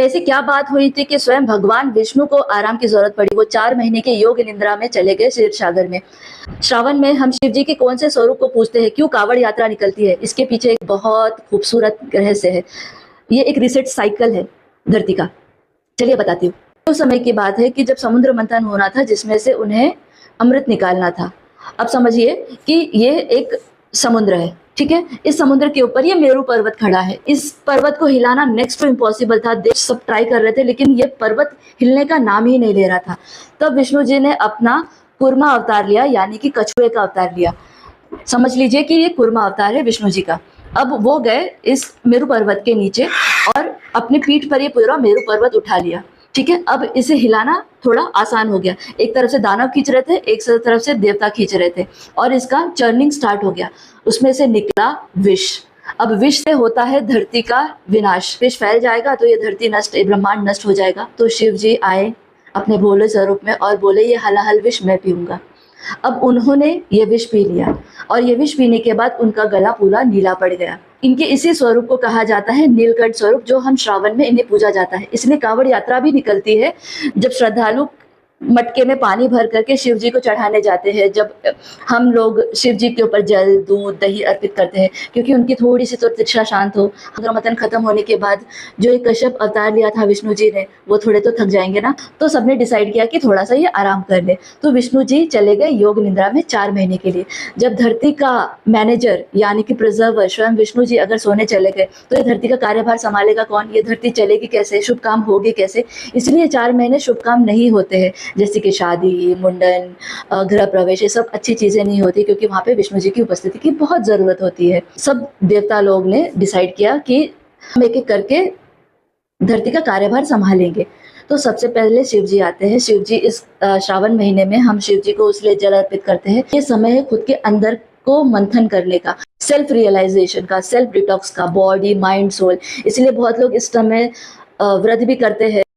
ऐसी क्या बात हुई थी कि स्वयं भगवान विष्णु को आराम की जरूरत पड़ी। वो 4 महीने के योग निद्रा में चले गए क्षीर सागर में। श्रावण में हम शिव जी के कौन से स्वरूप को पूजते हैं, क्यों कावड़ यात्रा निकलती है, इसके पीछे एक बहुत खूबसूरत रहस्य है। ये एक रिसेट साइकिल है धरती का। चलिए बताती हूँ। उस समय की बात है कि जब समुद्र मंथन होना था, जिसमें से उन्हें अमृत निकालना था। अब समझिए कि ये एक समुद्र है, ठीक है। इस समुद्र के ऊपर ये मेरू पर्वत खड़ा है। इस पर्वत को हिलाना नेक्स्ट टू इम्पॉसिबल था। देव सब ट्राई कर रहे थे, लेकिन ये पर्वत हिलने का नाम ही नहीं ले रहा था। तब विष्णु जी ने अपना कूर्मा अवतार लिया, यानी कि कछुए का अवतार लिया। समझ लीजिए कि ये कूर्मा अवतार है विष्णु जी का। अब वो गए इस मेरू पर्वत के नीचे और अपनी पीठ पर ये पूरा मेरू पर्वत उठा लिया, ठीक है। अब इसे हिलाना थोड़ा आसान हो गया। एक तरफ से दानव खींच रहे थे, एक तरफ से देवता खींच रहे थे, और इसका चर्निंग स्टार्ट हो गया। उसमें से निकला विष। अब विष से होता है धरती का विनाश। विष फैल जाएगा तो ये धरती नष्ट, ब्रह्मांड नष्ट हो जाएगा। तो शिव जी आए अपने भोले स्वरूप में और बोले, ये हलाहल विष मैं पीऊंगा। अब उन्होंने ये विष पी लिया, और ये विष पीने के बाद उनका गला पूरा नीला पड़ गया। इनके इसी स्वरूप को कहा जाता है नीलकंठ स्वरूप, जो हम श्रावण में इन्हें पूजा जाता है। इसलिए कांवड़ यात्रा भी निकलती है जब श्रद्धालु मटके में पानी भर करके शिव जी को चढ़ाने जाते हैं। जब हम लोग शिव जी के ऊपर जल, दूध, दही अर्पित करते हैं, क्योंकि उनकी थोड़ी सी तो तृष्णा शांत हो। अगर मतन खत्म होने के बाद जो एक कश्यप अवतार लिया था विष्णु जी ने, वो थोड़े तो थक जाएंगे ना, तो सबने डिसाइड किया कि थोड़ा सा ये आराम कर ले। तो विष्णु जी चले गए योग निद्रा में 4 महीने के लिए। जब धरती का मैनेजर यानी कि प्रिजर्वर स्वयं विष्णु जी अगर सोने चले गए, तो ये धरती का कार्यभार संभालेगा कौन? ये धरती चलेगी कैसे, शुभ काम होगे कैसे? इसलिए 4 महीने शुभ काम नहीं होते हैं, जैसे कि शादी, मुंडन, गृह प्रवेश, ये सब अच्छी चीजें नहीं होती, क्योंकि वहां पे विष्णु जी की उपस्थिति की बहुत जरूरत होती है। सब देवता लोग ने डिसाइड किया कि हम एक एक करके धरती का कार्यभार संभालेंगे। तो सबसे पहले शिव जी आते हैं। शिव जी इस श्रावण महीने में हम शिव जी को इसलिए जल अर्पित करते हैं। ये समय है खुद के अंदर को मंथन करने का, सेल्फ रियलाइजेशन का, सेल्फ डिटॉक्स का, बॉडी, माइंड, सोल। इसलिए बहुत लोग इस समय व्रत भी करते हैं।